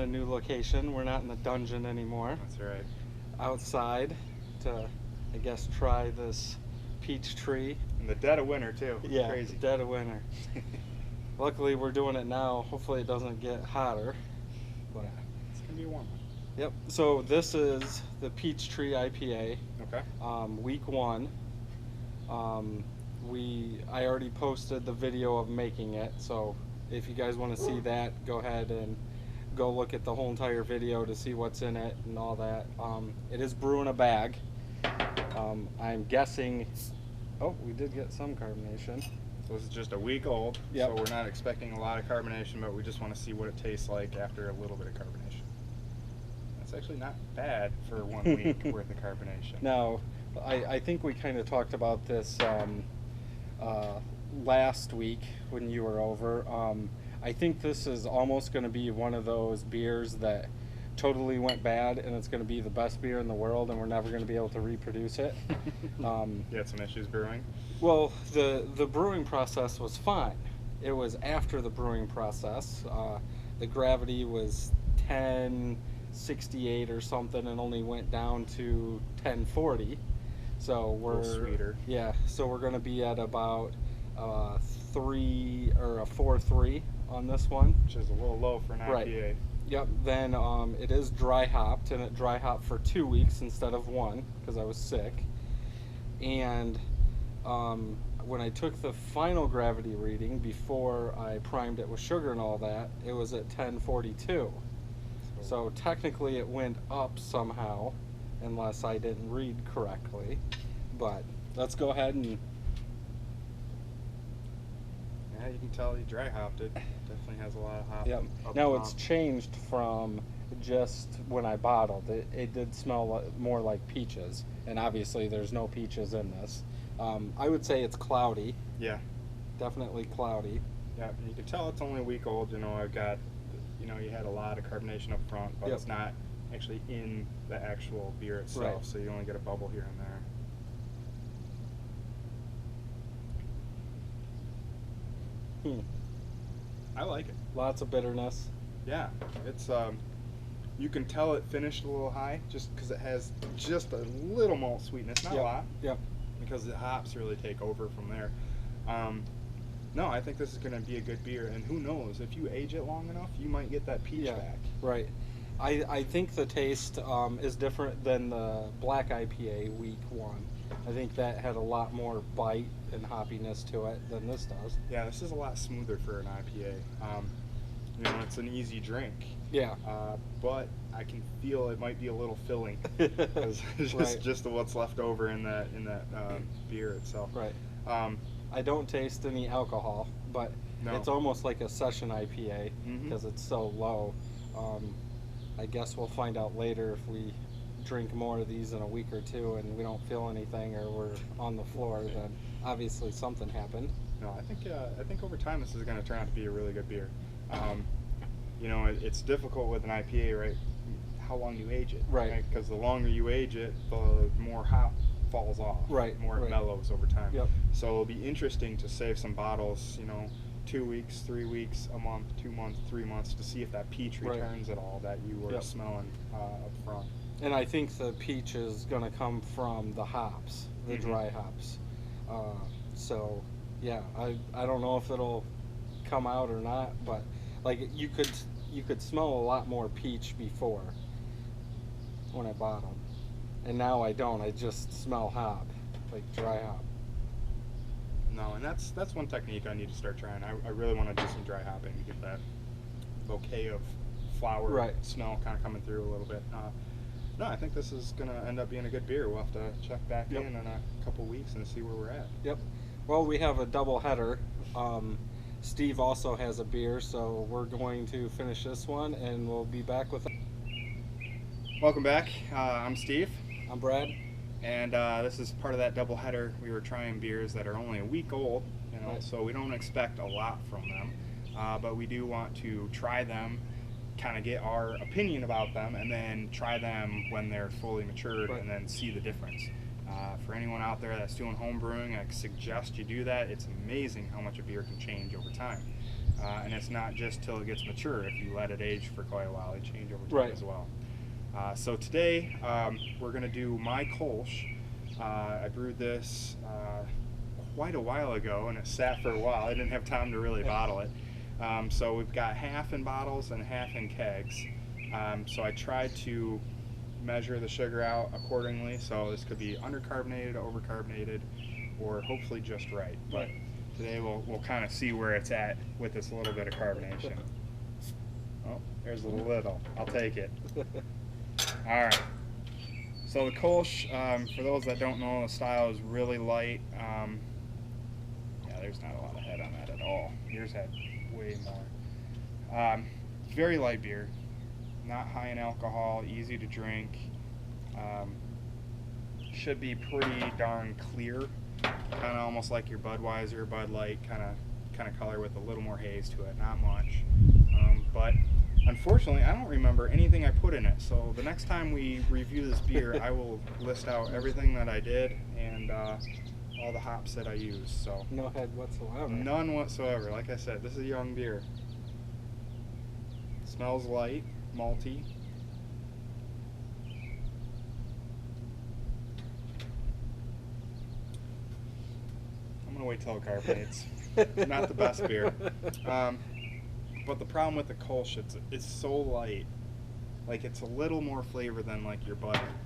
new location. We're not in the dungeon anymore. That's right. Outside to, I guess, try this PeachTree. In the dead of winter too. Yeah, Crazy. dead of winter. Luckily, we're doing it now. Hopefully, it doesn't get hotter. But yeah, it's gonna be a warm one. Yep. So this is the PeachTree IPA. Okay. Week 1. I already posted the video of making it, so if you guys want to see that, go ahead and go look at the whole entire video to see what's in it and all that. It is brew in a bag. I'm guessing. Oh, we did get some carbonation. So this is just a week old. Yep. So we're not expecting a lot of carbonation, but we just want to see what it tastes like after a little bit of carbonation. That's actually not bad for 1 week worth of carbonation. Now, I think we kind of talked about this last week when you were over. I think this is almost going to be one of those beers that totally went bad, and it's going to be the best beer in the world, and we're never going to be able to reproduce it. You had some issues brewing? Well, the brewing process was fine. It was after the brewing process. The gravity was 1068 or something, and only went down to 1040. So we're sweeter. Yeah. So we're going to be at about 3 or a 4.3 on this one, which is a little low for an IPA. Right. Yep. Then it is dry hopped, and it dry hopped for 2 weeks instead of 1 because I was sick. And when I took the final gravity reading before I primed it with sugar and all that, it was at 1042. So technically it went up somehow, unless I didn't read correctly. But let's go ahead and... Yeah, you can tell you dry hopped it. Definitely has a lot of hop. Yep. Now it's changed from just when I bottled it. It did smell more like peaches, and obviously there's no peaches in this. I would say it's cloudy. Yeah. Definitely cloudy. Yeah, you can tell it's only a week old. You know, I've got, you had a lot of carbonation up front, but it's not actually in the actual beer itself, right. So you only get a bubble here and there. I like it. Lots of bitterness. Yeah, it's you can tell it finished a little high just because it has just a little malt sweetness, not a lot. Yep. Because the hops really take over from there. No, I think this is going to be a good beer, and who knows, if you age it long enough, you might get that peach back. Right. I think the taste is different than the black IPA week 1. I think that had a lot more bite and hoppiness to it than this does. Yeah, this is a lot smoother for an IPA. It's an easy drink. Yeah. But I can feel it might be a little filling because just what's left over in that beer itself. Right. I don't taste any alcohol, but it's almost like a session IPA because it's so low. I guess we'll find out later if we drink more of these in a week or two and we don't feel anything or we're on the floor, then obviously something happened. No, I think over time this is going to turn out to be a really good beer. It's difficult with an IPA, right? How long you age it, right? Because the longer you age it, the more hop falls off, right? More it mellows over time. Yep. So it'll be interesting to save some bottles, 2 weeks, 3 weeks, a month, 2 months, 3 months to see if that peach returns at all that you were smelling up front. And I think the peach is going to come from the hops, the dry hops. So yeah, I don't know if it'll come out or not, but like you could smell a lot more peach before when I bottled, and now I don't. I just smell hop, like dry hop. No, and that's one technique I need to start trying. I really want to do some dry hopping to get that bouquet of flower smell kind of coming through a little bit. No, I think this is going to end up being a good beer. We'll have to check back in a couple weeks and see where we're at. Yep. Well, we have a double header. Steve also has a beer, so we're going to finish this one, and we'll be back with it. Welcome back. I'm Steve. I'm Brad. And this is part of that double header. We were trying beers that are only a week old, so we don't expect a lot from them. But we do want to try them, kind of get our opinion about them, and then try them when they're fully matured and then see the difference. For anyone out there that's doing home brewing, I suggest you do that. It's amazing how much a beer can change over time. And it's not just till it gets mature. If you let it age for quite a while, they change over time Right. as well. So today we're going to do my Kolsch. I brewed this quite a while ago, and it sat for a while. I didn't have time to really bottle it. So we've got half in bottles and half in kegs. So I tried to measure the sugar out accordingly. So this could be undercarbonated, overcarbonated, or hopefully just right. But today we'll kind of see where it's at with this little bit of carbonation. Oh, there's a little. I'll take it. All right. So the Kolsch, for those that don't know, the style is really light. Yeah, there's not a lot of head on that at all. Yours had way more. Very light beer, not high in alcohol, easy to drink. Should be pretty darn clear, kind of almost like your Budweiser, Bud Light kind of color with a little more haze to it. Not much, but unfortunately, I don't remember anything I put in it. So the next time we review this beer, I will list out everything that I did and all the hops that I used. So No head whatsoever. none whatsoever. Like I said, this is a young beer. Smells light, malty. I'm gonna wait till it carbonates. Not the best beer. But the problem with the Kolsch, it's so light. Like, it's a little more flavor than like your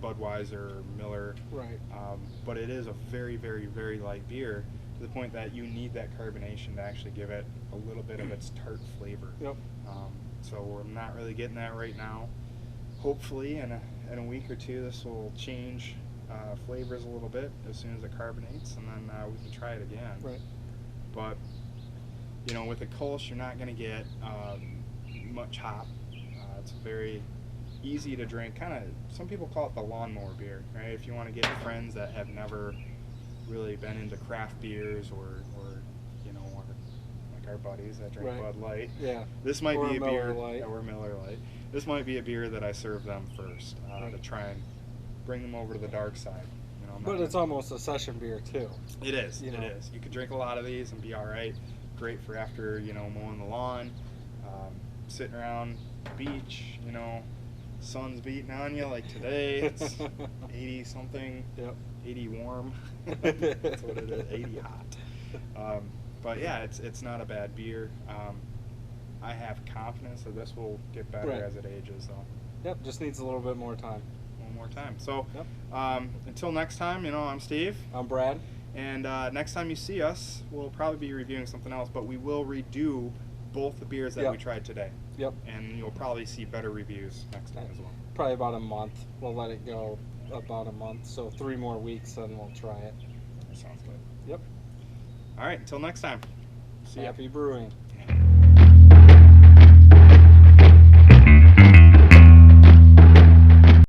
Budweiser or Miller. Right. But it is a very, very, very light beer to the point that you need that carbonation to actually give it a little bit of its tart flavor. Yep. So we're not really getting that right now. Hopefully in a week or two this will change flavors a little bit as soon as it carbonates, and then we can try it again. Right. But you know, with a Kolsch, you're not going to get much hop. It's very easy to drink. Kind of, some people call it the lawnmower beer, right? If you want to get friends that have never really been into craft beers, or you know, or like our buddies that drink Bud Light. Yeah. This might Or be a beer, Miller Lite. or Miller Lite. This might be a beer that I serve them first to try and bring them over to the dark side. You know, But it's almost a session beer too. It is. You know. It is. You could drink a lot of these and be all right. Great for after, you know, mowing the lawn, sitting around the beach, you know, sun's beating on you like today. It's 80 something. Yep. 80 warm. That's what it is. 80 hot. But yeah, it's not a bad beer. I have confidence that this will get better as it ages, though. Yep. Just needs a little bit more time. One more time. So Yep. until next time, you know, I'm Steve. I'm Brad. And next time you see us, we'll probably be reviewing something else, but we will redo both the beers that we tried today. Yep. And you'll probably see better reviews next time as well. Probably about a month. We'll let it go about a month. So 3 more weeks, then we'll try it. That sounds good. Yep. All right, until next time. See ya. Happy brewing.